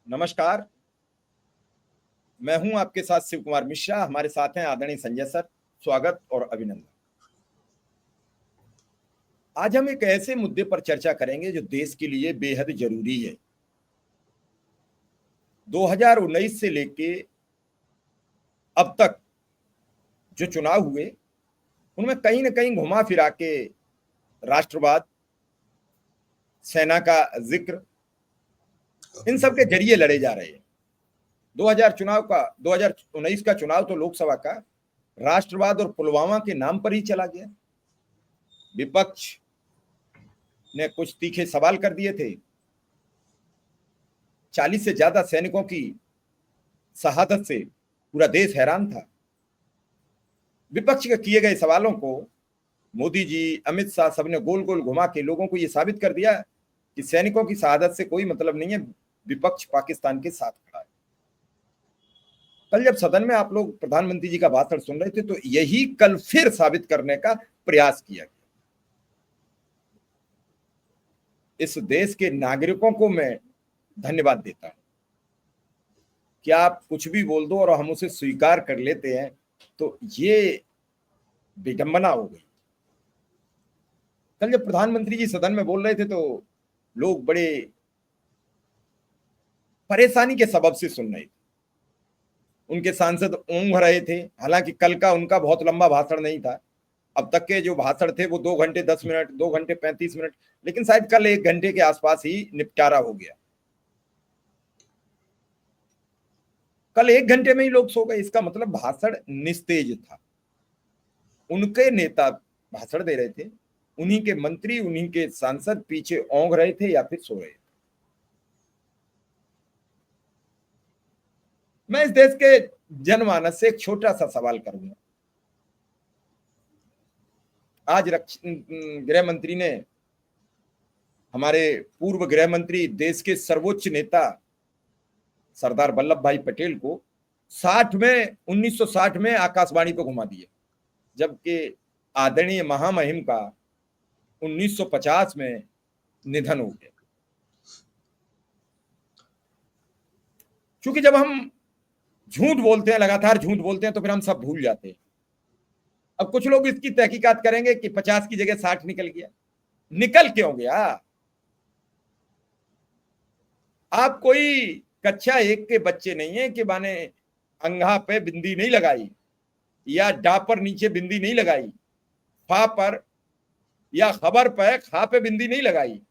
नमस्कार। मैं हूं आपके साथ शिव कुमार मिश्रा। हमारे साथ हैं आदरणीय संजय सर। स्वागत और अभिनंदन। आज हम एक ऐसे मुद्दे पर चर्चा करेंगे जो देश के लिए बेहद जरूरी है। 2019 से लेके अब तक जो चुनाव हुए उनमें कहीं ना कहीं घुमा फिरा के राष्ट्रवाद, सेना का जिक्र, इन सब के जरिए लड़े जा रहे हैं। 2019 का चुनाव तो लोकसभा का राष्ट्रवाद और पुलवामा के नाम पर ही चला गया। विपक्ष ने कुछ तीखे सवाल कर दिए थे। 40 से ज्यादा सैनिकों की शहादत से पूरा देश हैरान था। विपक्ष के किए गए सवालों को मोदी जी, अमित शाह सबने गोल गोल घुमा के लोगों को यह साबित कर दिया कि सैनिकों की शहादत से कोई मतलब नहीं है, विपक्ष पाकिस्तान के साथ खड़ा है। कल जब सदन में आप लोग प्रधानमंत्री जी का भाषण सुन रहे थे तो यही कल फिर साबित करने का प्रयास किया गया। इस देश के नागरिकों को मैं धन्यवाद देता हूं कि आप कुछ भी बोल दो और हम उसे स्वीकार कर लेते हैं, तो ये विडंबना हो गई। कल जब प्रधानमंत्री जी सदन में बोल रहे थे तो लोग बड़े परेशानी के सबब से सुन रहे थे। उनके सांसद ऊँघ रहे थे। हालांकि कल का उनका बहुत लंबा भाषण नहीं था। अब तक के जो भाषण थे वो 2 घंटे 10 मिनट, 2 घंटे 35 मिनट, लेकिन शायद कल 1 घंटे के आसपास ही निपटारा हो गया। कल 1 घंटे में ही लोग सो गए। इसका मतलब भाषण निस्तेज था। उनके नेता भाषण दे रहे थे, उन्हीं के मंत्री, उन्हीं के सांसद पीछे ऊँघ रहे थे या फिर सो रहे थे। मैं इस देश के जनमानस से एक छोटा सा सवाल करूंगा। आज गृह मंत्री ने, हमारे पूर्व गृह मंत्री, देश के सर्वोच्च नेता सरदार वल्लभ भाई पटेल को 1960 में आकाशवाणी पर घुमा दिया, जबकि आदरणीय महामहिम का 1950 में निधन हो गया। क्योंकि जब हम झूठ बोलते हैं, लगातार झूठ बोलते हैं, तो फिर हम सब भूल जाते हैं। अब कुछ लोग इसकी तहकीकात करेंगे कि 50 की जगह 60 निकल गया। निकल क्यों गया? आप कोई कक्षा 1 के बच्चे नहीं है कि माने अंगा पे बिंदी नहीं लगाई या डा पर नीचे बिंदी नहीं लगाई, फा पर या खबर पे खा पे बिंदी नहीं लगाई।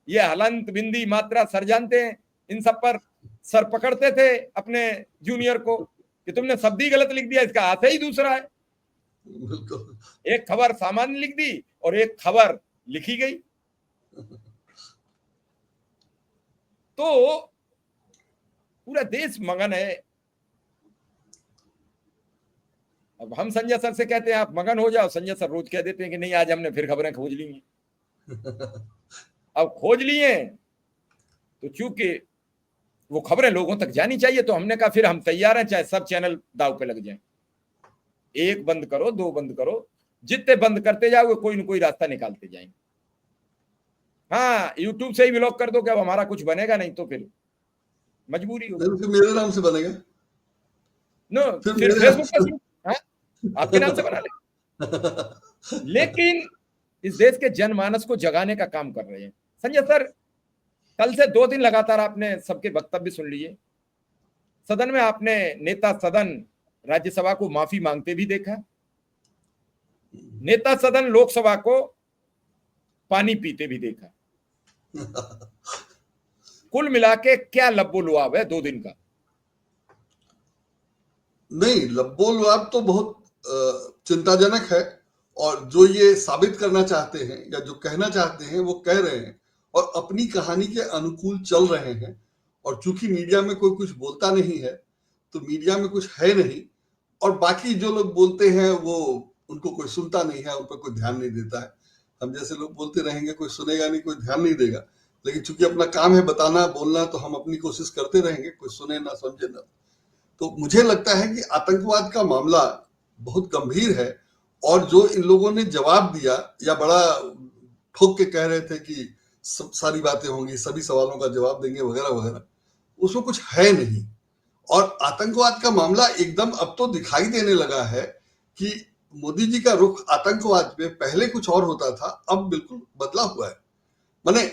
ये हलंत, बिंदी, मात्रा सर जानते हैं। इन सब पर सर पकड़ते थे अपने जूनियर को कि तुमने शब्द ही गलत लिख दिया, इसका अर्थ ही दूसरा है। एक खबर सामान्य लिख दी और एक खबर लिखी गई। तो पूरा देश मगन है। अब हम संजय सर से कहते हैं आप मगन हो जाओ, संजय सर रोज कह देते हैं कि नहीं आज हमने फिर खबरें खोज ली हैं। अब खोज लिए तो चूंकि वो खबरें लोगों तक जानी चाहिए, तो हमने कहा फिर हम तैयार हैं, चाहे सब चैनल दाव पे लग जाएं। 1 बंद करो, 2 बंद करो, जितने बंद करते जाओगे कोई ना कोई रास्ता निकालते जाएंगे। हाँ, यूट्यूब से ही ब्लॉक कर दो कि अब हमारा कुछ बनेगा नहीं, तो फिर मजबूरी होगी। फिर मेरे नाम से बनेगा। नो, फिर फेसबुक पे आपके नाम से बना ले। लेकिन इस देश के जनमानस को जगाने का काम कर रहे हैं संजय सर। कल से 2 दिन लगातार आपने सबके वक्तव्य सुन लिए। सदन में आपने नेता सदन राज्यसभा को माफी मांगते भी देखा। नेता सदन लोकसभा को पानी पीते भी देखा। कुल मिला के क्या लब्बो लुआब है 2 दिन का? नहीं, लब्बो लुआब तो बहुत चिंताजनक है। और जो ये साबित करना चाहते हैं या जो कहना चाहते हैं वो कह रहे हैं और अपनी कहानी के अनुकूल चल रहे हैं। और चूंकि मीडिया में कोई कुछ बोलता नहीं है तो मीडिया में कुछ है नहीं, और बाकी जो लोग बोलते हैं वो उनको कोई सुनता नहीं है, उन पर कोई ध्यान नहीं देता है। हम जैसे लोग बोलते रहेंगे, कोई सुनेगा नहीं, कोई ध्यान नहीं देगा। लेकिन चूंकि अपना काम है बताना, बोलना, तो हम अपनी कोशिश करते रहेंगे, कोई सुने ना समझे ना। तो मुझे लगता है कि आतंकवाद का मामला बहुत गंभीर है, और जो इन लोगों ने जवाब दिया या बड़ा ठोक के कह रहे थे कि सब सारी बातें होंगी, सभी सवालों का जवाब देंगे वगैरह वगैरह, उसमें कुछ है नहीं। और आतंकवाद का मामला एकदम अब तो दिखाई देने लगा है कि मोदी जी का रुख आतंकवाद पे पहले कुछ और होता था, अब बिल्कुल बदला हुआ है। माने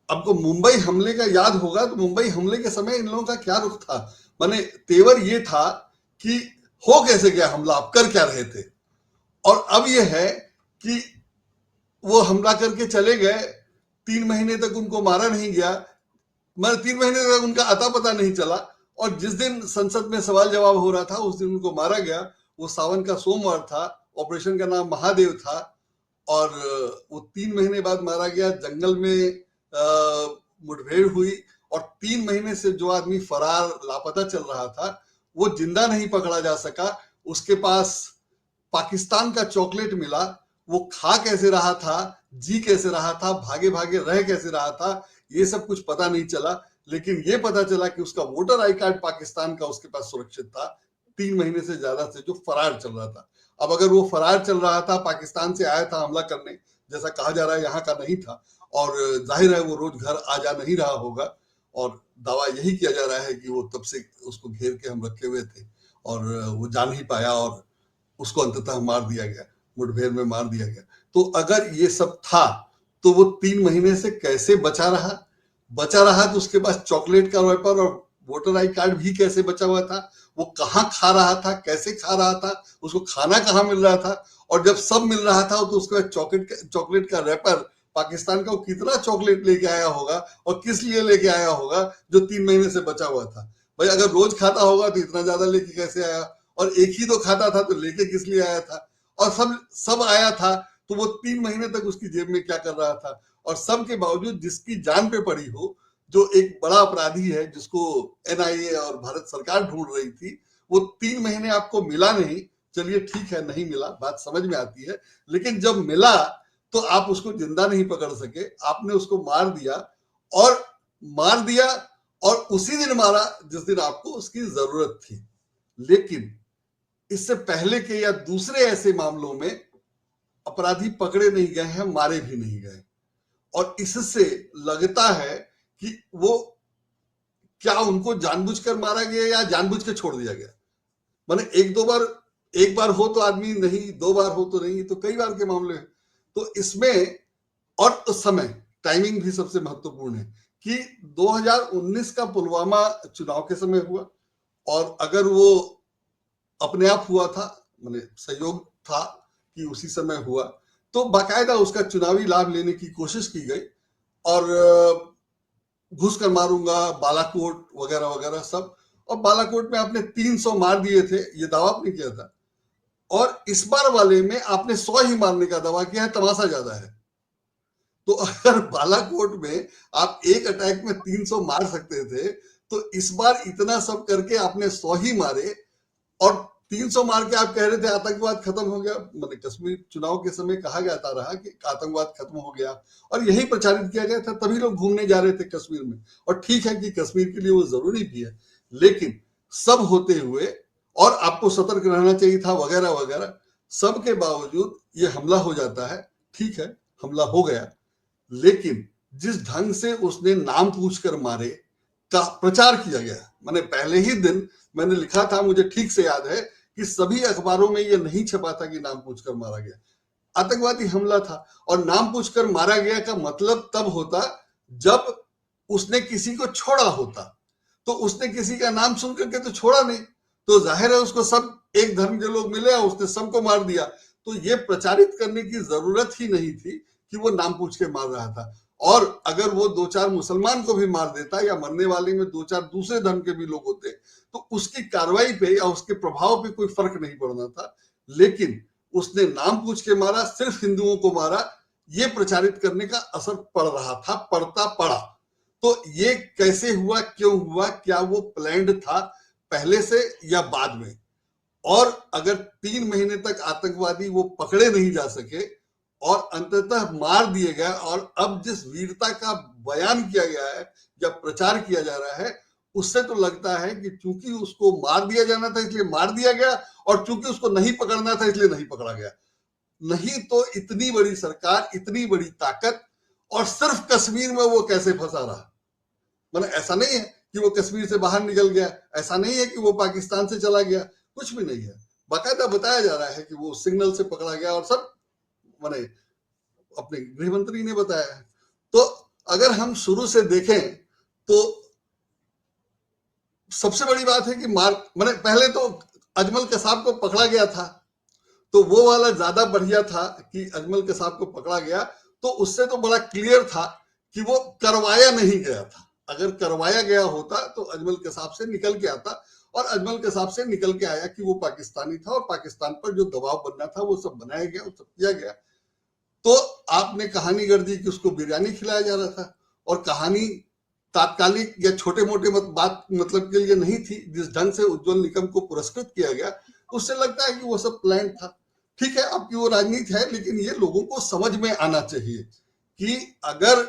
आपको मुंबई हमले का याद होगा, तो मुंबई हमले के समय इन लोगों का क्या रुख था? माने तेवर ये था कि हो कैसे गया हमला, आप कर क्या रहे थे? और अब ये है कि वो हमला करके चले गए, 3 महीने तक उनको मारा नहीं गया, मतलब 3 महीने तक उनका अता पता नहीं चला, और जिस दिन संसद में सवाल जवाब हो रहा था उस दिन उनको मारा गया। वो सावन का सोमवार था, ऑपरेशन का नाम महादेव था, और वो 3 महीने बाद मारा गया। जंगल में मुठभेड़ हुई, और 3 महीने से जो आदमी फरार लापता चल रहा था वो जिंदा नहीं पकड़ा जा सका। उसके पास पाकिस्तान का चॉकलेट मिला, वो खा कैसे रहा था, जी कैसे रहा था, भागे भागे रह कैसे रहा था, ये सब कुछ पता नहीं चला। लेकिन ये पता चला कि उसका वोटर आई कार्ड पाकिस्तान का उसके पास सुरक्षित था, 3 महीने से ज्यादा से जो फरार चल रहा था। अब अगर वो फरार चल रहा था, पाकिस्तान से आया था हमला करने, जैसा कहा जा रहा है यहाँ का नहीं था, और जाहिर है वो रोज घर आ जा नहीं रहा होगा, और दावा यही किया जा रहा है कि वो तब से उसको घेर के हम रखे हुए थे और वो जा नहीं पाया, और उसको अंततः मार दिया गया, मुठभेड़ में मार दिया गया। तो अगर ये सब था तो वो 3 महीने से कैसे बचा रहा तो उसके पास चॉकलेट का रैपर और वोटर आई कार्ड भी कैसे बचा हुआ था, वो कहाँ खा रहा था, कैसे खा रहा था, उसको खाना कहाँ मिल रहा था, और जब सब मिल रहा था तो उसके बाद चॉकलेट का रैपर पाकिस्तान का वो कितना चॉकलेट लेके आया होगा और किस लिए लेके आया होगा जो 3 महीने से बचा हुआ था। भाई अगर रोज खाता होगा तो इतना ज्यादा लेके कैसे आया, और एक ही तो खाता था तो लेके किस लिए आया था, और सब आया था तो वो 3 महीने तक उसकी जेब में क्या कर रहा था। और सब के बावजूद जिसकी जान पे पड़ी हो, जो एक बड़ा अपराधी है जिसको एनआईए और भारत सरकार ढूंढ रही थी, वो 3 महीने आपको मिला नहीं। चलिए ठीक है, नहीं मिला, बात समझ में आती है, लेकिन जब मिला तो आप उसको जिंदा नहीं पकड़ सके, आपने उसको मार दिया, और उसी दिन मारा जिस दिन आपको उसकी जरूरत थी। लेकिन इससे पहले के या दूसरे ऐसे मामलों में अपराधी पकड़े नहीं गए हैं, मारे भी नहीं गए, और इससे लगता है कि वो क्या उनको जानबूझकर मारा गया या जानबूझ के छोड़ दिया गया। माने एक बार हो तो आदमी नहीं, 2 बार हो तो नहीं, तो कई बार के मामले हैं। तो इसमें और उस समय टाइमिंग भी सबसे महत्वपूर्ण है कि 2019 का पुलवामा चुनाव के समय हुआ, और अगर वो अपने आप हुआ था, माने सहयोग था कि उसी समय हुआ, तो बाकायदा उसका चुनावी लाभ लेने की कोशिश की गई, और घुस कर मारूंगा, बालाकोट वगैरह वगैरह सब, और बालाकोट में आपने 300 मार दिए थे, ये दावा आपने किया था, और इस बार वाले में आपने 100 ही मारने का दावा किया है, तमाशा ज्यादा है। तो अगर बालाकोट में आप एक अटैक में 300 मार सकते थे, तो इस बार इतना सब करके आपने 100 ही मारे, और 300 मार के आप कह रहे थे आतंकवाद खत्म हो गया। मतलब कश्मीर चुनाव के समय कहा जाता रहा कि आतंकवाद खत्म हो गया, और यही प्रचारित किया गया था, तभी लोग घूमने जा रहे थे कश्मीर में। और ठीक है कि कश्मीर के लिए वो जरूरी भी है, लेकिन सब होते हुए, और आपको सतर्क रहना चाहिए था वगैरह वगैरह, सबके बावजूद ये हमला हो जाता है। ठीक है, हमला हो गया, लेकिन जिस ढंग से उसने नाम पूछकर मारे का प्रचार किया गया, मैंने पहले ही दिन मैंने लिखा था, मुझे ठीक से याद है कि सभी अखबारों में यह नहीं छपा था कि नाम पूछकर मारा गया, आतंकवादी हमला था। और नाम पूछकर मारा गया का मतलब तब होता जब उसने किसी को छोड़ा होता, तो उसने किसी का नाम सुन करके तो छोड़ा नहीं, तो जाहिर है उसको सब एक धर्म के लोग मिले और उसने सबको मार दिया। तो ये प्रचारित करने की जरूरत ही नहीं थी कि वो नाम पूछ के मार रहा था। और अगर वो 2-4 मुसलमान को भी मार देता, या मरने वाले में 2-4 दूसरे धर्म के भी लोग होते, तो उसकी कार्रवाई पे या उसके प्रभाव पे कोई फर्क नहीं पड़ना था। लेकिन उसने नाम पूछ के मारा, सिर्फ हिंदुओं को मारा, ये प्रचारित करने का असर पड़ रहा था, पड़ा। तो ये कैसे हुआ, क्यों हुआ, क्या वो प्लान्ड था पहले से या बाद में? और अगर 3 महीने तक आतंकवादी वो पकड़े नहीं जा सके और अंततः मार दिए गए, और अब जिस वीरता का बयान किया गया है या प्रचार किया जा रहा है, उससे तो लगता है कि चूंकि उसको मार दिया जाना था इसलिए मार दिया गया, और चूंकि उसको नहीं पकड़ना था इसलिए नहीं पकड़ा गया। नहीं तो इतनी बड़ी सरकार, इतनी बड़ी ताकत, और सिर्फ कश्मीर में वो कैसे फंसा रहा? मतलब ऐसा नहीं है कि वो कश्मीर से बाहर निकल गया, ऐसा नहीं है कि वो पाकिस्तान से चला गया, कुछ भी नहीं है। बाकायदा बताया जा रहा है कि वो सिग्नल से पकड़ा गया और सब माने अपने गृह मंत्री ने बताया है। तो अगर हम शुरू से देखें तो सबसे बड़ी बात है कि माने पहले तो अजमल कसाब को पकड़ा गया था, तो वो वाला ज्यादा बढ़िया था कि अजमल कसाब को पकड़ा गया, तो उससे तो बड़ा क्लियर था कि वो करवाया नहीं गया था। अगर करवाया गया होता तो अजमल कसाब से निकल के आता, और अजमल कसाब से निकल के आया कि वो पाकिस्तानी था, और पाकिस्तान पर जो दबाव बनना था वो सब बनाया गया, वो सब किया गया। तो आपने कहानी कर दी कि उसको बिरयानी खिलाया जा रहा था, और कहानी तात्कालिक या छोटे मोटे बात मतलब के लिए नहीं थी। जिस ढंग से उज्जवल निकम को पुरस्कृत किया गया, उससे लगता है कि वो सब प्लान था। ठीक है, आपकी वो राजनीति है, लेकिन ये लोगों को समझ में आना चाहिए कि अगर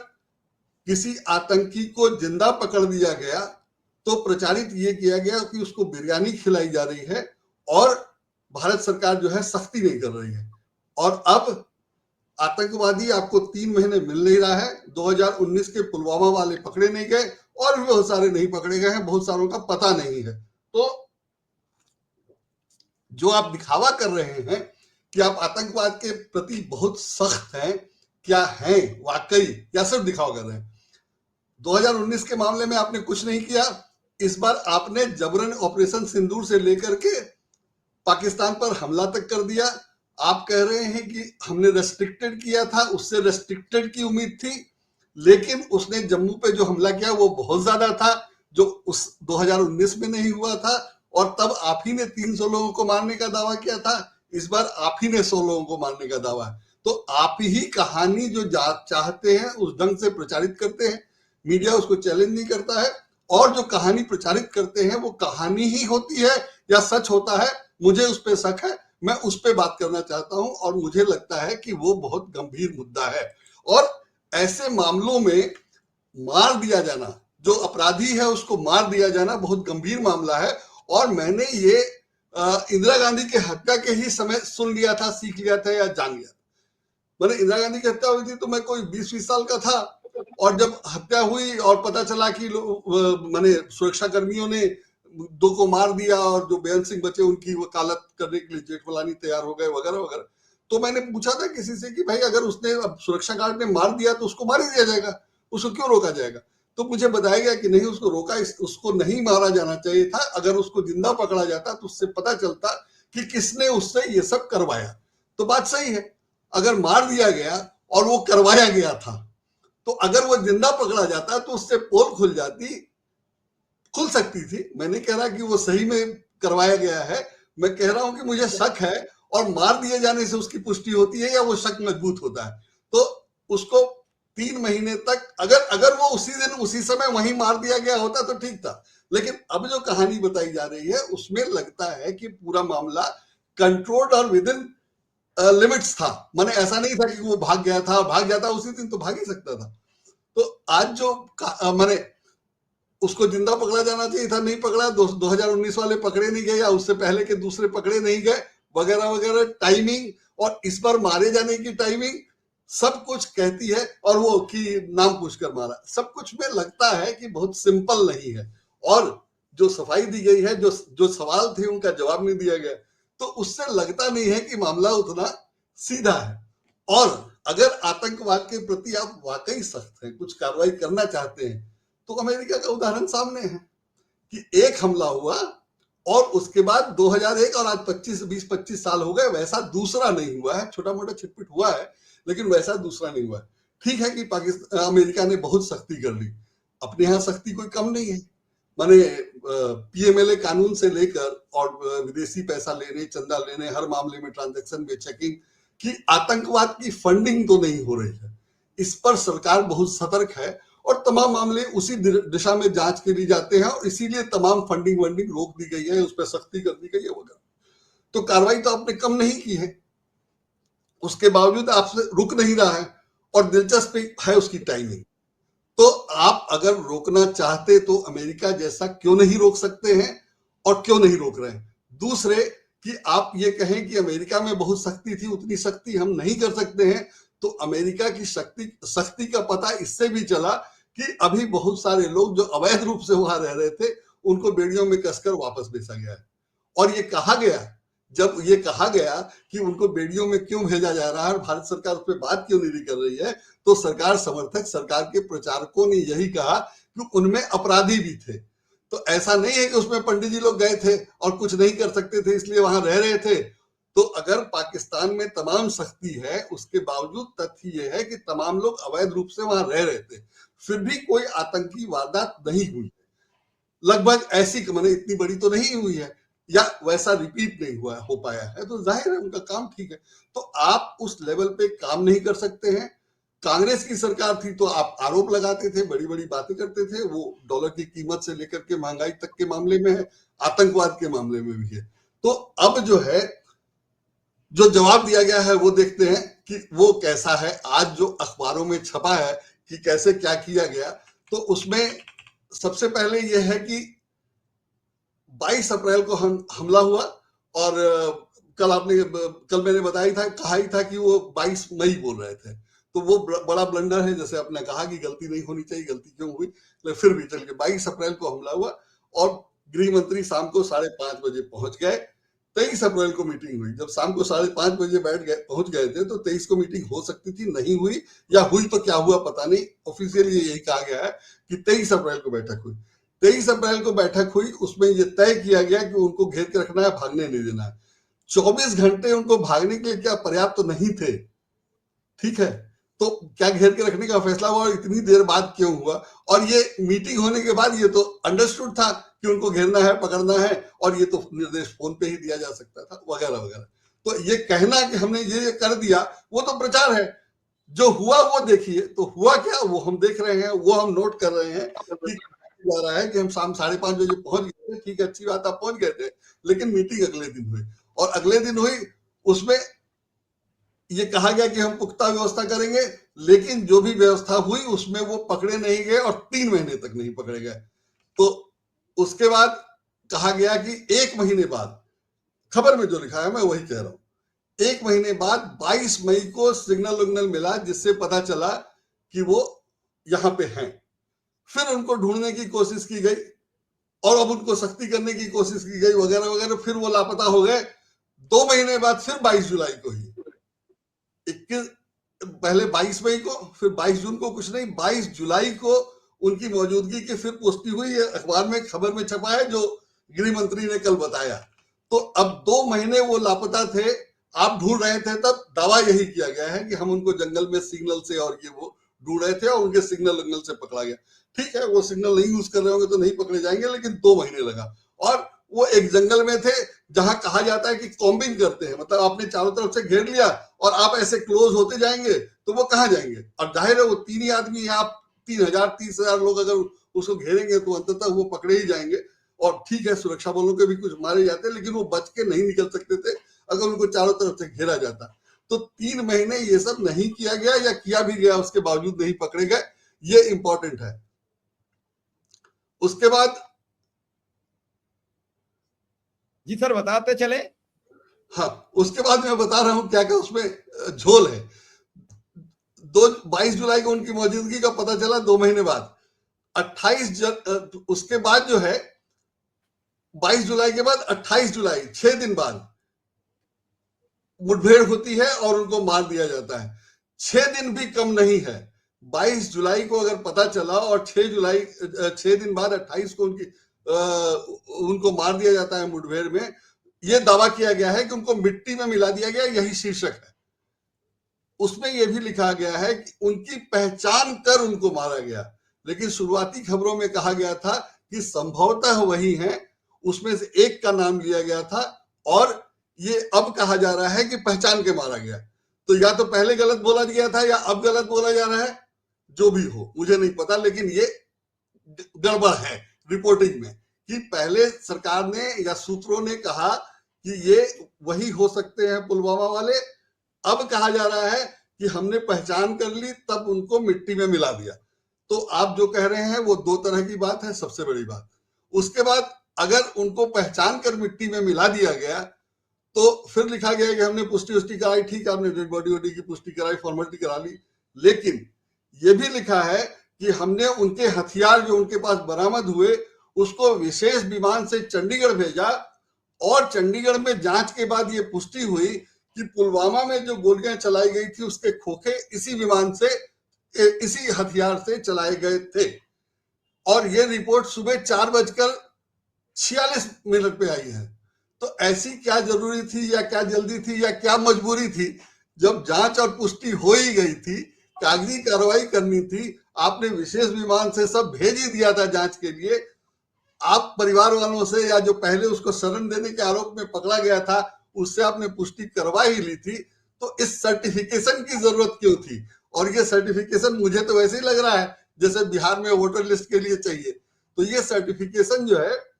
किसी आतंकी को जिंदा पकड़ दिया गया तो प्रचारित ये किया गया कि उसको बिरयानी खिलाई जा रही है, और भारत सरकार जो है सख्ती नहीं कर रही है। और अब आतंकवादी आपको 3 महीने मिल नहीं रहा है। 2019 के पुलवामा वाले पकड़े नहीं गए, और भी बहुत सारे नहीं पकड़े गए हैं, बहुत सारों का पता नहीं है। तो जो आप दिखावा कर रहे हैं कि आप आतंकवाद के प्रति बहुत सख्त हैं, क्या हैं वाकई, या सिर्फ दिखावा कर रहे हैं? 2019 के मामले में आपने कुछ नहीं किया। इस बार आपने जबरन ऑपरेशन सिंदूर से लेकर के पाकिस्तान पर हमला तक कर दिया। आप कह रहे हैं कि हमने रेस्ट्रिक्टेड किया था, उससे रेस्ट्रिक्टेड की उम्मीद थी, लेकिन उसने जम्मू पे जो हमला किया वो बहुत ज्यादा था, जो उस 2019 में नहीं हुआ था। और तब आप ही ने 300 लोगों को मारने का दावा किया था, इस बार आप ही ने 100 लोगों को मारने का दावा है। तो आप ही कहानी जो चाहते हैं उस ढंग से प्रचारित करते हैं, मीडिया उसको चैलेंज नहीं करता है, और जो कहानी प्रचारित करते हैं वो कहानी ही होती है या सच होता है, मुझे उस पर शक है। मैं उस पर बात करना चाहता हूं, और मुझे लगता है कि वो बहुत गंभीर मुद्दा है। और ऐसे मामलों में मार दिया जाना, जो अपराधी है उसको मार दिया जाना बहुत गंभीर मामला है। और मैंने ये इंदिरा गांधी के हत्या के ही समय सुन लिया था, सीख लिया था या जान लिया। मैंने इंदिरा गांधी की हत्या हुई थी तो मैं कोई 20-20 साल का था, और जब हत्या हुई और पता चला कि मैंने सुरक्षा कर्मियों ने 2 को मार दिया, और जो बेअंत सिंह बचे उनकी वकालत करने के लिए जेठमलानी तैयार हो गए वगैरह वगैरह, तो मैंने पूछा था किसी से कि भाई अगर उसने, अब सुरक्षा गार्ड ने मार दिया तो उसको मार ही दिया जाएगा, उसको क्यों रोका जाएगा? तो मुझे बताया गया कि नहीं, उसको रोका, उसको नहीं मारा जाना चाहिए था। अगर उसको जिंदा पकड़ा जाता तो उससे पता चलता कि किसने उससे ये सब करवाया। तो बात सही है, अगर मार दिया गया और वो करवाया गया था, तो अगर वो जिंदा पकड़ा जाता तो उससे पोल खुल सकती थी। मैं नहीं कह रहा कि वो सही में करवाया गया है, मैं कह रहा हूं कि मुझे शक है, और मार दिए जाने से उसकी पुष्टि होती है या वो शक मजबूत होता है। तो उसको 3 महीने तक, अगर वो उसी दिन उसी समय वहीं मार दिया गया होता तो ठीक था, लेकिन अब जो कहानी बताई जा रही है उसमें लगता है कि पूरा मामला कंट्रोल्ड और विद इन लिमिट्स था। माने ऐसा नहीं था कि वो भाग गया था, भाग जाता उसी दिन तो भाग ही सकता था। तो आज जो माने उसको जिंदा पकड़ा जाना चाहिए था, नहीं पकड़ा, 2019 वाले पकड़े नहीं गए, या उससे पहले के दूसरे पकड़े नहीं गए, वगैरह वगैरह। टाइमिंग और इस पर मारे जाने की टाइमिंग सब कुछ कहती है, और वो कि नाम पूछकर मारा, सब कुछ में लगता है कि बहुत सिंपल नहीं है। और जो सफाई दी गई है, जो सवाल थे उनका जवाब नहीं दिया गया, तो उससे लगता नहीं है कि मामला उतना सीधा है। और अगर आतंकवाद के प्रति आप वाकई सख्त हैं, कुछ कार्रवाई करना चाहते हैं, तो अमेरिका का उदाहरण सामने है कि एक हमला हुआ और उसके बाद 2001 और आज 20-25 साल हो गए, वैसा दूसरा नहीं हुआ है। छोटा मोटा छिटपिट हुआ है, लेकिन वैसा दूसरा नहीं हुआ है। ठीक है कि अमेरिका ने बहुत सख्ती कर ली, अपने यहाँ सख्ती कोई कम नहीं है। माने पीएमएलए कानून से लेकर और विदेशी पैसा लेने, चंदा लेने, हर मामले में ट्रांजैक्शन में चेकिंग, कि आतंकवाद की फंडिंग तो नहीं हो रही है, इस पर सरकार बहुत सतर्क है, और तमाम मामले उसी दिशा में जांच के लिए जाते हैं, और इसीलिए तमाम फंडिंग वंडिंग रोक दी गई है, उस पर सख्ती कर दी गई है वगैरह। तो कार्रवाई तो आपने कम नहीं की है, उसके बावजूद आपसे रुक नहीं रहा है, और दिलचस्प है उसकी टाइमिंग। तो आप अगर रोकना चाहते तो अमेरिका जैसा क्यों नहीं रोक सकते हैं, और क्यों नहीं रोक रहे हैं? दूसरे कि आप ये कहें कि अमेरिका में बहुत सख्ती थी, उतनी सख्ती हम नहीं कर सकते हैं, तो अमेरिका की सख्ती का पता इससे भी चला कि अभी बहुत सारे लोग जो अवैध रूप से वहां रह रहे थे उनको बेड़ियों में कसकर वापस भेजा गया है। और ये कहा गया, जब ये कहा गया कि उनको बेड़ियों में क्यों भेजा जा रहा है और भारत सरकार उस पर बात क्यों नहीं कर रही है, तो सरकार समर्थक, सरकार के प्रचारकों ने यही कहा कि उनमें अपराधी भी थे। तो ऐसा नहीं है कि उसमें पंडित जी लोग गए थे और कुछ नहीं कर सकते थे इसलिए वहां रह रहे थे। तो अगर पाकिस्तान में तमाम सख्ती है, उसके बावजूद तथ्य ये है कि तमाम लोग अवैध रूप से वहां रह रहे थे, फिर भी कोई आतंकी वारदात नहीं हुई। लगभग ऐसी, मैंने इतनी बड़ी तो नहीं हुई है या वैसा रिपीट नहीं हुआ हो पाया है, तो जाहिर है उनका काम ठीक है। तो आप उस लेवल पे काम नहीं कर सकते हैं। कांग्रेस की सरकार थी तो आप आरोप लगाते थे, बड़ी बड़ी बातें करते थे, वो डॉलर की कीमत से लेकर के महंगाई तक के मामले में है, आतंकवाद के मामले में भी है। तो अब जो है, जो जवाब दिया गया है वो देखते हैं कि वो कैसा है। आज जो अखबारों में छपा है कि कैसे क्या किया गया, तो उसमें सबसे पहले ये है कि 22 अप्रैल को हमला हुआ और कल मैंने कहा ही था कि वो 22 मई बोल रहे थे, तो वो बड़ा ब्लंडर है। जैसे आपने कहा कि गलती नहीं होनी चाहिए, गलती क्यों हुई, लेकिन फिर भी चल के 22 अप्रैल को हमला हुआ और गृह मंत्री शाम को 5:30 बजे पहुंच गए। 23 अप्रैल को मीटिंग हुई। जब शाम को 5:30 बजे पहुंच गए थे, तो 23 को मीटिंग हो सकती थी, नहीं हुई, या हुई तो क्या हुआ पता नहीं। ऑफिशियली यही कहा गया है कि 23 अप्रैल को बैठक हुई। 23 अप्रैल को बैठक हुई, उसमें यह तय किया गया कि उनको घेर के रखना है, भागने नहीं देना है। 24 घंटे उनको भागने के लिए क्या पर्याप्त तो नहीं थे? ठीक है, तो क्या घेर के रखने का फैसला हुआ और इतनी देर बाद क्यों हुआ? और ये मीटिंग होने के बाद ये तो अंडरस्टूड था कि उनको घेरना है, पकड़ना है, और ये तो निर्देश फोन पे ही दिया जा सकता था, वगैरह वगैरह। तो ये कहना कि हमने ये कर दिया, वो तो प्रचार है। जो हुआ वो देखिए। तो हुआ क्या, वो हम देख रहे हैं, वो हम नोट कर रहे हैं कि जा रहा है कि हम शाम 5:30 बजे पहुंच गए थे। ठीक है, अच्छी बात, आप पहुंच गए थे, लेकिन मीटिंग अगले दिन हुई, और अगले दिन हुई, उसमें ये कहा गया कि हम पुख्ता व्यवस्था करेंगे, लेकिन जो भी व्यवस्था हुई उसमें वो पकड़े नहीं गए और 3 महीने तक नहीं पकड़े गए। तो उसके बाद कहा गया कि 1 महीने बाद, खबर में जो लिखा है मैं वही कह रहा हूं, 1 महीने बाद 22 मई को सिग्नल विग्नल मिला, जिससे पता चला कि वो यहां पे हैं। फिर उनको ढूंढने की कोशिश की गई और अब उनको सख्ती करने की कोशिश की गई, वगैरह वगैरह। फिर वो लापता हो गए। 2 महीने बाद फिर 22 जुलाई को ही, 21, पहले 22 मई को, फिर 22 जून को कुछ नहीं, 22 जुलाई को उनकी मौजूदगी की फिर पुष्टि हुई। अखबार में खबर में छपा है, जो गृह मंत्री ने कल बताया। तो अब 2 महीने वो लापता थे, आप ढूंढ रहे थे, तब दावा यही किया गया है कि हम उनको जंगल में सिग्नल से और ये वो ढूंढ रहे थे और उनके सिग्नल विग्नल से पकड़ा गया। ठीक है, वो सिग्नल नहीं यूज कर रहे होंगे तो नहीं पकड़े जाएंगे, लेकिन 2 महीने लगा। और वो एक जंगल में थे जहां कहा जाता है कि कॉम्बिंग करते हैं, मतलब आपने चारों तरफ से घेर लिया और आप ऐसे क्लोज होते जाएंगे, तो वो कहाँ जाएंगे? और जाहिर है वो 3 ही आदमी हैं, आप 3,000 30,000 लोग अगर उसको घेरेंगे तो अंततः वो पकड़े ही जाएंगे। और ठीक है, सुरक्षा बलों के भी कुछ मारे जाते हैं, लेकिन वो बच के नहीं निकल सकते थे अगर उनको चारों तरफ से घेरा जाता। तो 3 महीने ये सब नहीं किया गया, या किया भी गया उसके बावजूद नहीं पकड़े गए, ये इंपॉर्टेंट है। उसके बाद, जी सर, बताते चले। हाँ, उसके बाद मैं बता रहा हूं क्या क्या उसमें झोल है। 22 जुलाई को उनकी मौजूदगी का पता चला, 2 महीने बाद उसके बाद जो है 22 जुलाई के बाद 28 जुलाई, 6 दिन बाद मुठभेड़ होती है और उनको मार दिया जाता है। 6 दिन भी कम नहीं है। 22 जुलाई को अगर पता चला और 6 दिन बाद 28 को उनको मार दिया जाता है मुठभेड़ में। यह दावा किया गया है कि उनको मिट्टी में मिला दिया गया, यही शीर्षक है। उसमें यह भी लिखा गया है कि उनकी पहचान कर उनको मारा गया, लेकिन शुरुआती खबरों में कहा गया था कि संभवतः वही हैं। उसमें से एक का नाम लिया गया था और ये अब कहा जा रहा है कि पहचान के मारा गया। तो या तो पहले गलत बोला गया था या अब गलत बोला जा रहा है, जो भी हो मुझे नहीं पता, लेकिन ये गड़बड़ है रिपोर्टिंग में कि पहले सरकार ने या सूत्रों ने कहा कि ये वही हो सकते हैं पुलवामा वाले। अब कहा जा रहा है कि हमने पहचान कर ली, तब उनको मिट्टी में मिला दिया। तो आप जो कह रहे हैं वो 2 तरह की बात है, सबसे बड़ी बात। उसके बाद अगर उनको पहचान कर मिट्टी में मिला दिया गया, तो फिर लिखा गया कि हमने पुष्टि कराई। ठीक है, आपने डेड बॉडी की पुष्टि कराई, फॉर्मेलिटी करा ली, लेकिन ये भी लिखा है कि हमने उनके हथियार जो उनके पास बरामद हुए उसको विशेष विमान से चंडीगढ़ भेजा, और चंडीगढ़ में जांच के बाद ये पुष्टि हुई कि पुलवामा में जो गोलियां चलाई गई थी उसके खोखे इसी विमान से, इसी हथियार से चलाए गए थे। और ये रिपोर्ट सुबह 4:46 पे आई है। तो ऐसी क्या जरूरी थी, या क्या जल्दी थी, या क्या मजबूरी थी? जब जांच और पुष्टि हो ही गई थी, कागजी कार्रवाई करनी थी, आपने विशेष विमान से सब भेज ही दिया था जांच के लिए। आप परिवार वालों से, या जो पहले उसको शरण देने के आरोप में पकड़ा गया था, उससे आपने पुष्टि करवा ही ली थी। तो इस सर्टिफिकेशन की जरूरत क्यों थी? और ये सर्टिफिकेशन मुझे तो वैसे ही लग रहा है जैसे बिहार में वोटर लिस्ट के लिए चाहिए। तो ये सर्टिफिकेशन जो है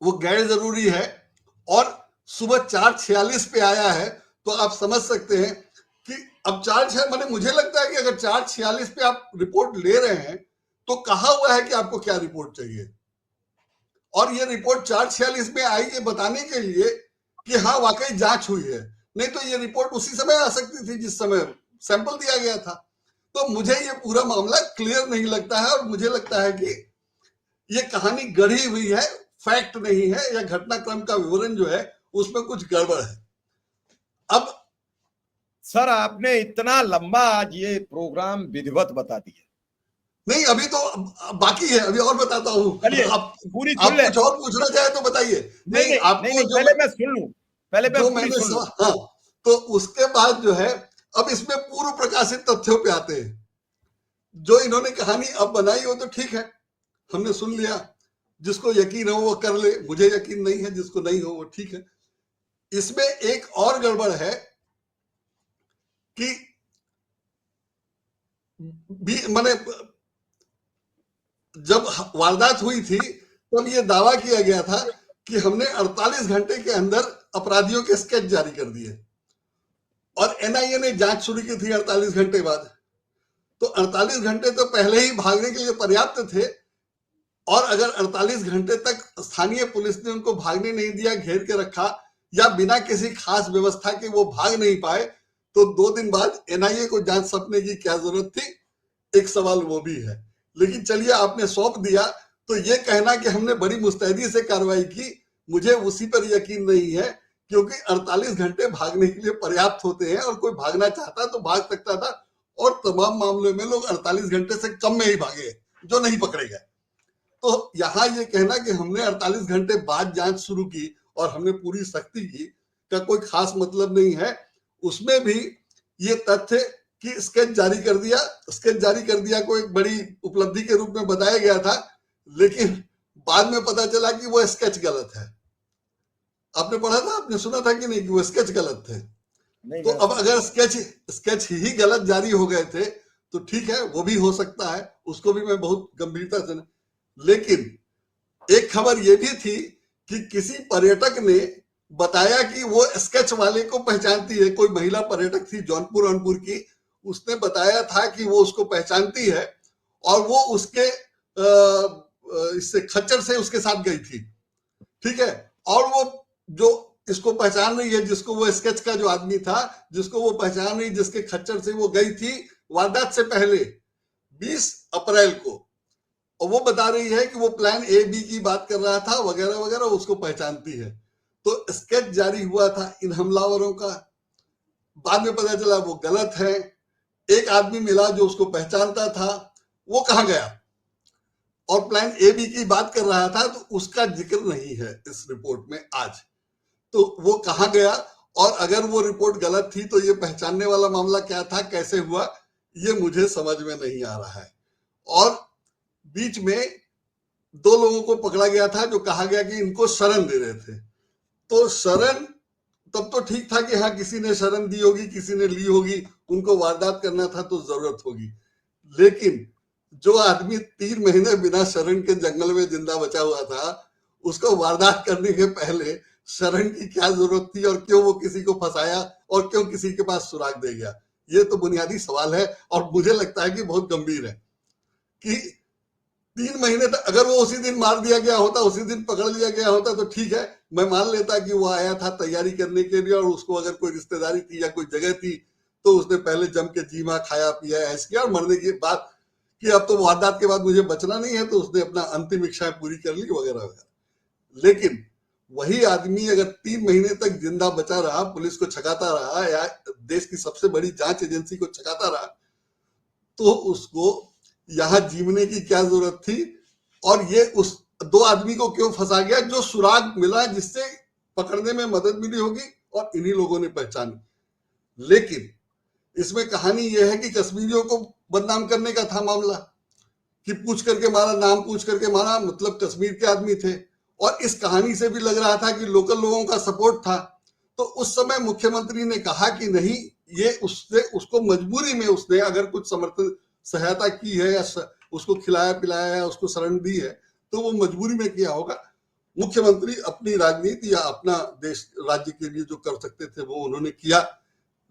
वो गैर जरूरी है, और सुबह 4:46 पे आया है। तो आप समझ सकते हैं कि अब 4:46 मैंने, मुझे लगता है कि अगर 4:46 पे आप रिपोर्ट ले रहे हैं तो कहा हुआ है कि आपको क्या रिपोर्ट चाहिए, और ये रिपोर्ट 4:46 में आई ये बताने के लिए कि हाँ वाकई जांच हुई है। नहीं तो ये रिपोर्ट उसी समय आ सकती थी जिस समय सैंपल दिया गया था। तो मुझे ये पूरा मामला क्लियर नहीं लगता है, और मुझे लगता है कि ये कहानी गढ़ी हुई है, फैक्ट नहीं है, या घटनाक्रम का विवरण जो है उसमें कुछ गड़बड़ है। अब सर आपने इतना लंबा आज ये प्रोग्राम विधिवत बता दिया। नहीं, अभी तो बाकी है, अभी और बताता हूँ। चलिए आप पूरी सुन ले। कुछ और पूछना चाहे तो बताइए। नहीं नहीं, नहीं नहीं आपको नहीं, पहले मैं सुन लूं, पहले मैं जो पूरी मैंने सुन लूं। हाँ, तो उसके बाद जो है अब इसमें पूर्व प्रकाशित तथ्यों पे आते हैं। जो इन्होंने कहानी अब बनाई हो तो ठीक है, हमने सुन लिया, जिसको यकीन हो वो कर ले, मुझे यकीन नहीं है, जिसको नहीं हो वो ठीक है। इसमें एक और गड़बड़ है कि मैंने जब वारदात हुई थी तब ये दावा किया गया था कि हमने 48 घंटे के अंदर अपराधियों के स्केच जारी कर दिए, और एनआईए ने जांच शुरू की थी 48 घंटे बाद। तो 48 घंटे तो पहले ही भागने के लिए पर्याप्त थे, और अगर 48 घंटे तक स्थानीय पुलिस ने उनको भागने नहीं दिया, घेर के रखा, या बिना किसी खास व्यवस्था के वो भाग नहीं पाए, तो 2 दिन बाद एनआईए को जांच सौंपने की क्या जरूरत थी? एक सवाल वो भी है। लेकिन चलिए, आपने सौंप दिया, तो ये कहना कि हमने बड़ी मुस्तैदी से कार्रवाई की, मुझे उसी पर यकीन नहीं है, क्योंकि 48 घंटे भागने के लिए पर्याप्त होते हैं, और कोई भागना चाहता तो भाग सकता था, और तमाम मामलों में लोग 48 घंटे से कम में ही भागे जो नहीं पकड़े गए। तो यहाँ ये कहना कि हमने 48 घंटे बाद जांच शुरू की और हमने पूरी सख्ती की का कोई खास मतलब नहीं है। उसमें भी ये तथ्य कि स्केच जारी कर दिया, स्केच जारी कर दिया को एक बड़ी उपलब्धि के रूप में बताया गया था, लेकिन बाद में पता चला कि वो स्केच गलत है। आपने पढ़ा था, आपने सुना था कि नहीं कि वो स्केच गलत थे? तो अब अगर स्केच ही गलत जारी हो गए थे तो ठीक है, वो भी हो सकता है, उसको भी मैं बहुत गंभीरता से। लेकिन एक खबर ये भी थी कि किसी पर्यटक ने बताया कि वो स्केच वाले को पहचानती है। कोई महिला पर्यटक थी जौनपुर की, उसने बताया था कि वो उसको पहचानती है, और वो उसके इससे खच्चर से उसके साथ गई थी, ठीक है। और वो जो इसको पहचान रही है, जिसको वो स्केच का जो आदमी था, जिसको वो पहचान रही, जिसके खच्चर से वो गई थी वारदात से पहले 20 अप्रैल को, और वो बता रही है कि वो प्लान ए बी की बात कर रहा था वगैरह वगैरह, उसको पहचानती है। तो स्केच जारी हुआ था इन हमलावरों का, बाद में पता चला वो गलत है। एक आदमी मिला जो उसको पहचानता था, वो कहाँ गया? और प्लान ए बी की बात कर रहा था, तो उसका जिक्र नहीं है इस रिपोर्ट में आज। तो वो कहाँ गया? और अगर वो रिपोर्ट गलत थी तो ये पहचानने वाला मामला क्या था, कैसे हुआ, ये मुझे समझ में नहीं आ रहा है। और बीच में 2 लोगों को पकड़ा गया था जो कहा गया कि इनको शरण दे रहे थे। तो शरण तब तो ठीक था कि हाँ किसी ने शरण दी होगी, किसी ने ली होगी, उनको वारदात करना था तो जरूरत होगी। लेकिन जो आदमी 3 महीने बिना शरण के जंगल में जिंदा बचा हुआ था, उसको वारदात करने के पहले शरण की क्या जरूरत थी, और क्यों वो किसी को फंसाया, और क्यों किसी के पास सुराग दे गया? ये तो बुनियादी सवाल है, और मुझे लगता है कि बहुत गंभीर है कि 3 महीने तक अगर वो उसी दिन मार दिया गया होता, उसी दिन पकड़ लिया गया होता तो ठीक है, मैं मान लेता कि वो आया था तैयारी करने के लिए, और उसको अगर कोई रिश्तेदारी थी या कोई जगह थी तो उसने पहले जम के जीमा खाया पिया ऐश किया, और मरने की बात कि अब तो वारदात के बाद मुझे बचना नहीं है, तो उसने अपना अंतिम इच्छाएं पूरी कर ली वगैरह वगैरह। लेकिन वही आदमी अगर 3 महीने तक जिंदा बचा रहा, पुलिस को छकाता रहा या देश की सबसे बड़ी जांच एजेंसी को छकाता रहा, तो उसको यहां जीवने की क्या जरूरत थी? और ये उस 2 आदमी को क्यों फंसा गया? जो सुराग मिला जिससे पकड़ने में मदद मिली होगी, और इन्हीं लोगों ने पहचानी। लेकिन इसमें कहानी यह है कि कश्मीरियों को बदनाम करने का था मामला, कि पूछ करके मारा, नाम पूछ करके मारा, मतलब कश्मीर के आदमी थे। और इस कहानी से भी लग रहा था कि लोकल लोगों का सपोर्ट था। तो उस समय मुख्यमंत्री ने कहा कि नहीं, ये उससे उसको मजबूरी में उसने अगर कुछ समर्थन सहायता की है या उसको खिलाया पिलाया या उसको शरण दी है, तो वो मजबूरी में किया होगा। मुख्यमंत्री अपनी राजनीति या अपना देश राज्य के लिए जो कर सकते थे वो उन्होंने किया,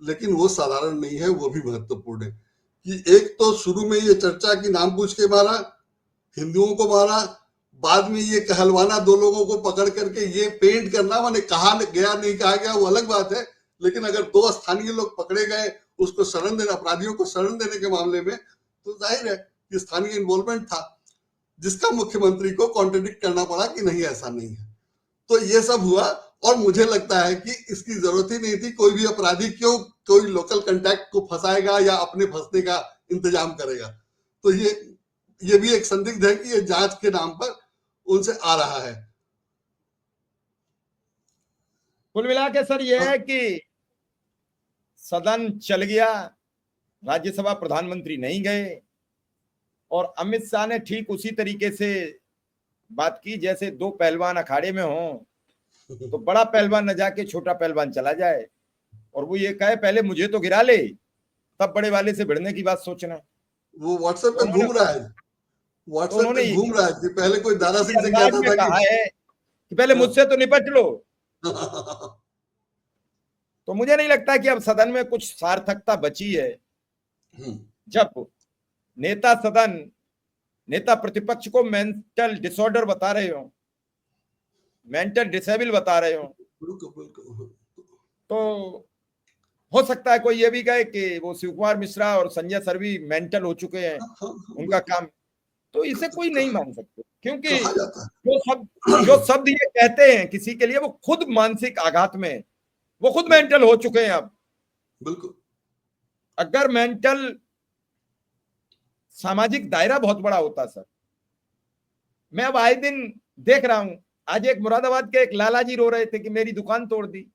लेकिन वो साधारण नहीं है, वो भी महत्वपूर्ण है। कि एक तो शुरू में ये चर्चा की नाम पूछ के मारा, हिंदुओं को मारा, बाद में ये कहलवाना 2 लोगों को पकड़ करके ये पेंट करना, माने कहा गया नहीं कहा गया वो अलग बात है, लेकिन अगर 2 स्थानीय लोग पकड़े गए उसको शरण देने, अपराधियों को शरण देने के मामले में, तो जाहिर है कि स्थानीय इन्वॉल्वमेंट था, जिसका मुख्यमंत्री को कॉन्ट्रडिक्ट करना पड़ा कि नहीं ऐसा नहीं है। तो ये सब हुआ, और मुझे लगता है कि इसकी जरूरत ही नहीं थी। कोई भी अपराधी क्यों कोई लोकल कांटेक्ट को फंसाएगा या अपने फंसने का इंतजाम करेगा? तो ये भी एक संदिग्ध है कि ये जांच के नाम पर उनसे आ रहा है। कुल मिला के सर ये है कि सदन चल गया, राज्यसभा प्रधानमंत्री नहीं गए, और अमित शाह ने ठीक उसी तरीके से बात की जैसे 2 पहलवान अखाड़े में हों, तो बड़ा पहलवान न जाके छोटा पहलवान चला जाए, और वो ये कहे पहले मुझे तो गिरा ले, तब बड़े वाले से भिड़ने की बात सोचना। वो व्हाट्सएप तो पे घूम रहा है, तो व्हाट्सएप उन्होंने पे घूम रहा है कि पहले कोई दारा इसी सिंह से अंदाज कहता में था कहा कि है कि पहले मुझसे तो निपट लो। हाँ। तो मुझे नहीं लगता कि अब सदन में कुछ सार्थकता बची है, जब नेता सदन नेता प्रतिपक्ष को मेंटल डिसऑर्डर बता रहे हो, मेंटल डिसेबल बता रहे हो। तो हो सकता है कोई ये भी कहे कि वो शिव कुमार मिश्रा और संजय सर भी मेंटल हो चुके हैं, उनका काम। तो इसे कोई नहीं मान सकते, क्योंकि कहा जाता है। जो शब्द ये कहते हैं किसी के लिए, वो खुद मानसिक आघात में, वो खुद मेंटल हो चुके हैं। अब बिल्कुल, अगर मेंटल सामाजिक दायरा बहुत बड़ा होता सर, मैं अब आए दिन देख रहा हूं, आज एक मुरादाबाद के एक लाला जी रो रहे थे कि मेरी दुकान तोड़ दी।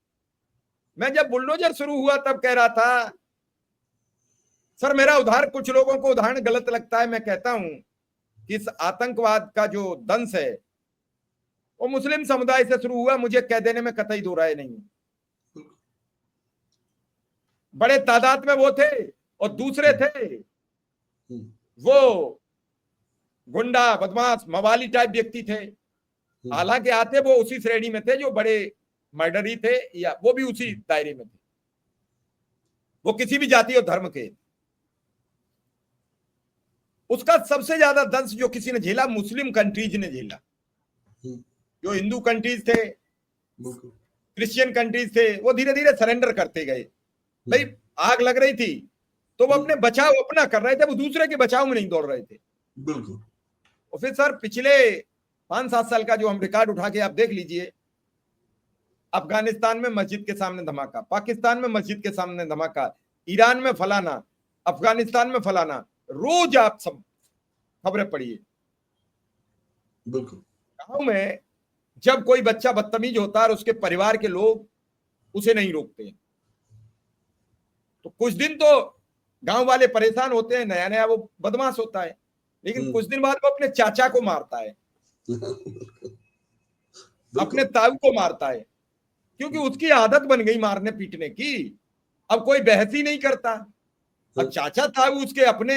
मैं जब बुलडोजर शुरू हुआ तब कह रहा था सर मेरा उदाहरण, कुछ लोगों को उदाहरण गलत लगता है, मैं कहता हूं कि इस आतंकवाद का जो दंश है वो मुस्लिम समुदाय से शुरू हुआ, मुझे कह देने में कतई दो राय नहीं। बड़े तादाद में वो थे, और दूसरे थे वो गुंडा बदमाश मवाली टाइप व्यक्ति थे। हालांकि आते वो उसी श्रेणी में थे जो बड़े मर्डरी थे, या वो भी उसी दायरे में थे, वो किसी भी जाति और धर्म के। उसका सबसे ज्यादा दंश जो किसी ने झेला, मुस्लिम कंट्रीज ने झेला। जो हिंदू कंट्रीज थे, क्रिश्चियन कंट्रीज थे, वो धीरे धीरे सरेंडर करते गए। भाई आग लग रही थी तो वो अपने बचाव अपना कर रहे थे, वो दूसरे के बचाव में नहीं दौड़ रहे थे। बिल्कुल। और फिर सर पिछले 5-7 साल का जो हम रिकॉर्ड उठा के आप देख लीजिए, अफगानिस्तान में मस्जिद के सामने धमाका, पाकिस्तान में मस्जिद के सामने धमाका, ईरान में फलाना, अफगानिस्तान में फलाना, रोज आप सब खबरें पढ़िए। बिल्कुल। गांव में जब कोई बच्चा बदतमीज होता है और उसके परिवार के लोग उसे नहीं रोकते, तो कुछ दिन तो गांव वाले परेशान होते हैं, नया नया वो बदमाश होता है, लेकिन कुछ दिन बाद वो अपने चाचा को मारता है, अपने ताऊ को मारता है, क्योंकि उसकी आदत बन गई मारने पीटने की। अब कोई बहस ही नहीं करता। अब चाचा ताऊ उसके अपने,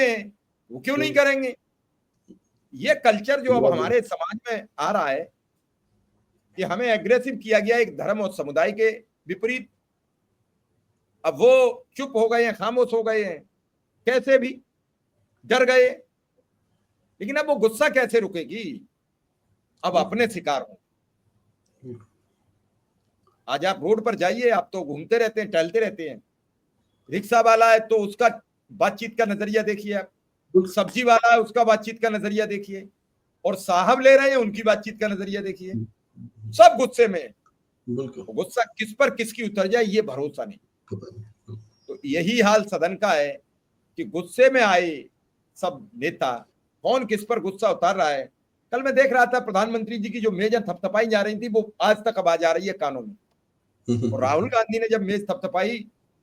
वो क्यों नहीं करेंगे? ये कल्चर जो अब हमारे समाज में आ रहा है कि हमें एग्रेसिव किया गया एक धर्म और समुदाय के विपरीत। अब वो चुप हो गए हैं, खामोश हो गए हैं, कैसे भी डर गए। लेकिन अब वो गुस्सा कैसे रुकेगी? अब अपने शिकार हो। आज आप रोड पर जाइए, आप तो घूमते रहते हैं, टहलते रहते हैं, रिक्शा वाला है तो उसका बातचीत का नजरिया देखिए आप, सब्जी वाला है उसका बातचीत का नजरिया देखिए, और साहब ले रहे हैं उनकी बातचीत का नजरिया देखिए, सब गुस्से में। बिल्कुल। गुस्सा किस पर किसकी उतर जाए ये भरोसा नहीं। तो यही हाल सदन का है कि गुस्से में आए सब नेता, कौन किस पर गुस्सा उतार रहा है। कल मैं देख रहा था प्रधानमंत्री जी की जो मेज थपथपाई जा रही थी वो आज तक अब आ जा रही है कानों में। और राहुल गांधी ने जब मेज थपथपाई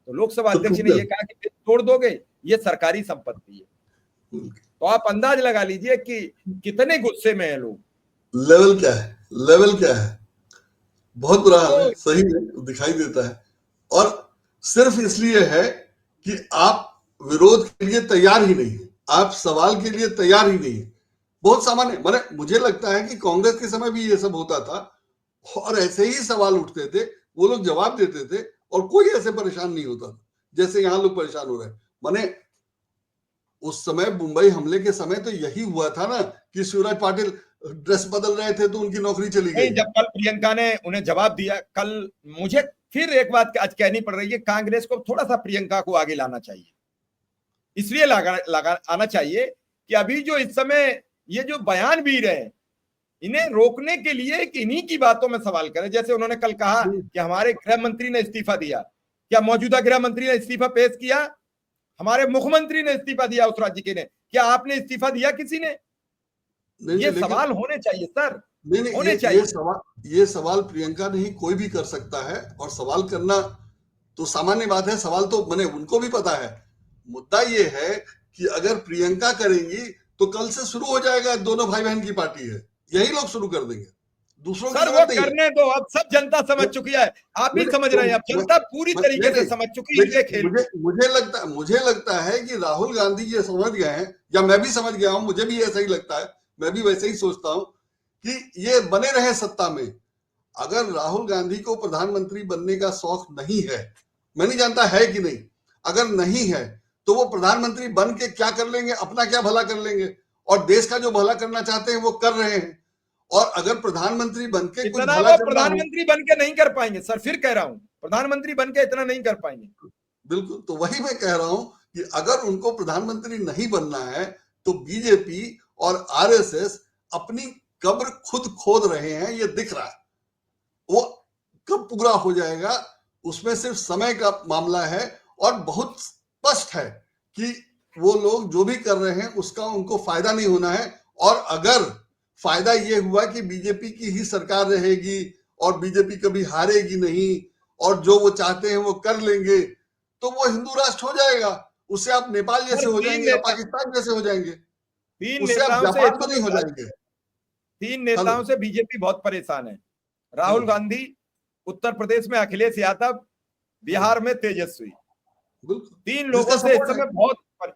तो लोकसभा अध्यक्ष ने यह कहा कि मेज तोड़ दोगे, ये सरकारी संपत्ति है। तो आप अंदाज लगा लीजिए कि कितने गुस्से में है लोग। लेवल क्या है, लेवल क्या है, बहुत बुरा हाल है, तो सही में दिखाई देता है। और सिर्फ इसलिए है कि आप विरोध के लिए तैयार ही नहीं है, आप सवाल के लिए तैयार ही नहीं है। बहुत सामान्य, मैंने मुझे लगता है कि कांग्रेस के समय भी ये सब होता था और ऐसे ही सवाल उठते थे, वो लोग जवाब देते थे और कोई ऐसे परेशान नहीं होता था जैसे यहाँ लोग परेशान हो रहे हैं। मैंने उस समय मुंबई हमले के समय तो यही हुआ था ना कि शिवराज पाटिल ड्रेस बदल रहे थे तो उनकी नौकरी चली गई। जब कल प्रियंका ने उन्हें जवाब दिया, कल मुझे फिर एक बात आज कहनी पड़ रही है, कांग्रेस को थोड़ा सा प्रियंका को आगे लाना चाहिए। इसलिए लगा आना चाहिए कि अभी जो इस समय ये जो बयान भी रहे, इन्हें रोकने के लिए कि इन्हीं की बातों में सवाल करें। जैसे उन्होंने कल कहा कि हमारे गृह मंत्री ने इस्तीफा दिया, क्या मौजूदा गृह मंत्री ने इस्तीफा पेश किया? हमारे मुख्यमंत्री ने इस्तीफा दिया उस राज्य के ने, क्या आपने इस्तीफा दिया किसी ने? ये सवाल होने चाहिए सर, होने चाहिए। ये सवाल प्रियंका नहीं कोई भी कर सकता है, और सवाल करना तो सामान्य बात है, सवाल तो मैंने उनको भी पता है। मुद्दा ये है कि अगर प्रियंका करेंगी तो कल से शुरू हो जाएगा, दोनों भाई बहन की पार्टी है, यही लोग शुरू कर देंगे, दूसरों की सर वो करने दो, अब सब जनता समझ चुकी है, आप भी समझ रहे हैं, अब जनता पूरी तरीके से समझ चुकी है खेल। मुझे लगता है कि राहुल गांधी ये समझ गए हैं, या मैं भी समझ गया हूं, मुझे भी ऐसा ही लगता है, मैं भी वैसे ही सोचता हूं कि ये बने रहे सत्ता में। अगर राहुल गांधी को प्रधानमंत्री बनने का शौक नहीं है, मैं नहीं जानता है कि नहीं, अगर नहीं है तो वो प्रधानमंत्री बन के क्या कर लेंगे, अपना क्या भला कर लेंगे, और देश का जो भला करना चाहते हैं वो कर रहे हैं। और अगर प्रधानमंत्री बन के कुछ इतना भला वो करना प्रधानमंत्री बन के नहीं कर पाएंगे सर, फिर कह रहा हूं प्रधानमंत्री बन के इतना नहीं कर पाएंगे। बिल्कुल, तो वही मैं कह रहा हूं कि अगर उनको प्रधानमंत्री नहीं बनना है तो बीजेपी और आरएसएस अपनी कब्र खुद खोद रहे हैं, ये दिख रहा है। वो कब पूरा हो जाएगा उसमें सिर्फ समय का मामला है, और बहुत स्पष्ट है कि वो लोग जो भी कर रहे हैं उसका उनको फायदा नहीं होना है। और अगर फायदा ये हुआ कि बीजेपी की ही सरकार रहेगी और बीजेपी कभी हारेगी नहीं और जो वो चाहते हैं वो कर लेंगे, तो वो हिंदू राष्ट्र हो जाएगा, उससे आप नेपाल जैसे हो जाएंगे या पाकिस्तान जैसे हो जाएंगे, उससे आप जापान तो नहीं हो जाएंगे। 3 नेताओं से बीजेपी बहुत परेशान है, राहुल गांधी, उत्तर प्रदेश में अखिलेश यादव, बिहार में तेजस्वी, 3 लोगों से इस समय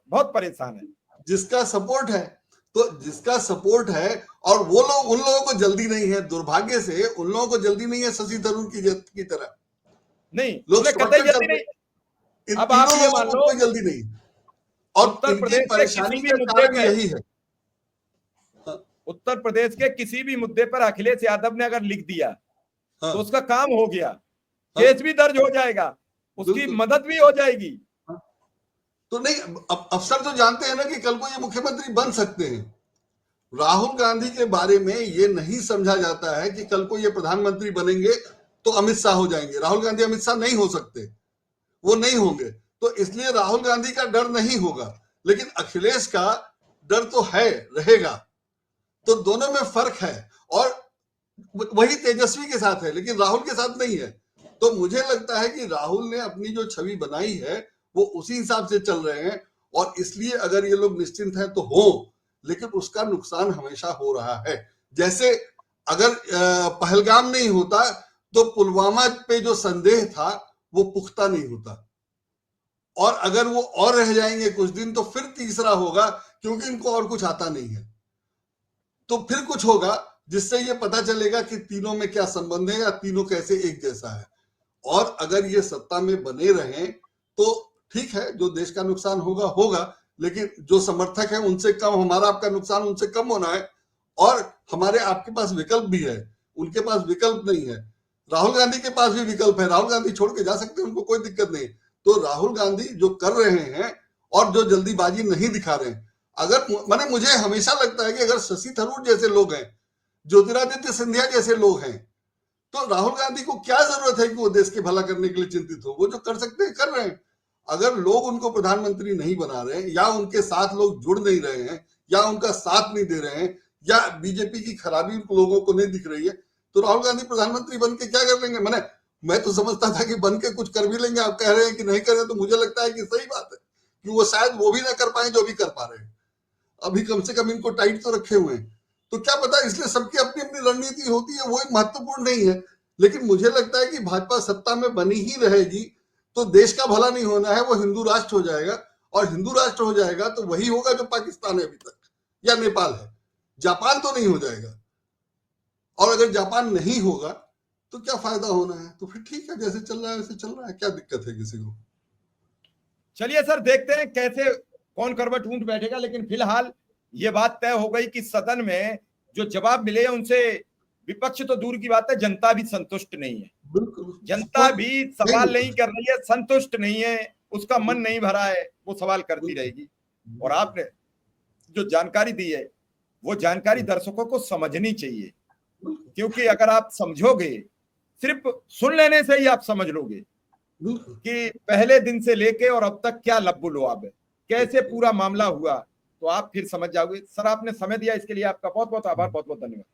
बहुत परेशान है। जिसका सपोर्ट है, तो जिसका सपोर्ट है, और वो लोग, उन लोगों को जल्दी नहीं है, दुर्भाग्य से उन लोगों को जल्दी नहीं है शशि थरूर की तरह, नहीं लोग कतई जल्दी नहीं। अब आप ये मान लो कोई जल्दी नहीं, और उत्तर प्रदेश के किसी भी मुद्दे कारण यही है। उत्तर प्रदेश के किसी भी मुद्दे पर अखिलेश यादव ने अगर लिख दिया तो उसका काम हो गया, केस भी दर्ज हो जाएगा, उसकी मदद भी हो जाएगी। तो नहीं, अफसर तो जानते हैं ना कि कल को ये मुख्यमंत्री बन सकते हैं। राहुल गांधी के बारे में ये नहीं समझा जाता है कि कल को ये प्रधानमंत्री बनेंगे तो अमित शाह हो जाएंगे। राहुल गांधी अमित शाह नहीं हो सकते, वो नहीं होंगे, तो इसलिए राहुल गांधी का डर नहीं होगा, लेकिन अखिलेश का डर तो है, रहेगा। तो दोनों में फर्क है, और वही तेजस्वी के साथ है लेकिन राहुल के साथ नहीं है। तो मुझे लगता है कि राहुल ने अपनी जो छवि बनाई है वो उसी हिसाब से चल रहे हैं, और इसलिए अगर ये लोग निश्चिंत हैं तो हो, लेकिन उसका नुकसान हमेशा हो रहा है। जैसे अगर पहलगाम नहीं होता तो पुलवामा पे जो संदेह था वो पुख्ता नहीं होता, और अगर वो और रह जाएंगे कुछ दिन तो फिर तीसरा होगा, क्योंकि इनको और कुछ आता नहीं है, तो फिर कुछ होगा जिससे ये पता चलेगा कि तीनों में क्या संबंध है या तीनों कैसे एक जैसा है। और अगर ये सत्ता में बने रहें तो ठीक है, जो देश का नुकसान होगा होगा, लेकिन जो समर्थक है उनसे कम, हमारा आपका नुकसान उनसे कम होना है। और हमारे आपके पास विकल्प भी है, उनके पास विकल्प नहीं है। राहुल गांधी के पास भी विकल्प है, राहुल गांधी छोड़ के जा सकते हैं, उनको कोई दिक्कत नहीं। तो राहुल गांधी जो कर रहे हैं और जो जल्दीबाजी नहीं दिखा रहे हैं, अगर मैंने मुझे हमेशा लगता है कि अगर शशि थरूर जैसे लोग हैं, ज्योतिरादित्य सिंधिया जैसे लोग हैं, तो राहुल गांधी को क्या जरूरत है कि वो देश के भला करने के लिए चिंतित हो? वो जो कर सकते हैं कर रहे हैं। अगर लोग उनको प्रधानमंत्री नहीं बना रहे हैं, या उनके साथ लोग जुड़ नहीं रहे हैं, या उनका साथ नहीं दे रहे हैं, या बीजेपी की खराबी लोगों को नहीं दिख रही है, तो राहुल गांधी प्रधानमंत्री बन के क्या कर लेंगे? मैं तो समझता था कि बन के कुछ कर भी लेंगे। आप कह रहे हैं कि नहीं कर रहे, तो मुझे लगता है कि सही बात है कि वो शायद वो भी ना कर पाए जो भी कर पा रहे हैं। अभी कम से कम इनको टाइट तो रखे हुए हैं, तो क्या पता, इसलिए सबकी अपनी अपनी रणनीति होती है, वो एक महत्वपूर्ण नहीं है। लेकिन मुझे लगता है कि भाजपा सत्ता में बनी ही रहेगी तो देश का भला नहीं होना है, वो हिंदू राष्ट्र हो जाएगा, और हिंदू राष्ट्र हो जाएगा तो वही होगा जो पाकिस्तान है अभी तक, या नेपाल है। जापान तो नहीं हो जाएगा, और अगर जापान नहीं होगा तो क्या फायदा होना है? तो फिर ठीक है, जैसे चल रहा है वैसे चल रहा है, क्या दिक्कत है किसी को? चलिए सर, देखते हैं कैसे कौन करवट ऊंट बैठेगा। लेकिन फिलहाल ये बात तय हो गई कि सदन में जो जवाब मिले उनसे विपक्ष तो दूर की बात है, जनता भी संतुष्ट नहीं है। बिल्कुल, जनता भी सवाल नहीं कर रही है, संतुष्ट नहीं है, उसका मन नहीं भरा है, वो सवाल करती रहेगी। और आपने जो जानकारी दी है वो जानकारी दर्शकों को समझनी चाहिए, क्योंकि अगर आप समझोगे, सिर्फ सुन लेने से ही आप समझ लोगे कि पहले दिन से लेके और अब तक क्या लब्बु लुआब है, कैसे पूरा मामला हुआ, तो आप फिर समझ जाओगे। सर, आपने समय दिया, इसके लिए आपका बहुत बहुत आभार, बहुत बहुत धन्यवाद।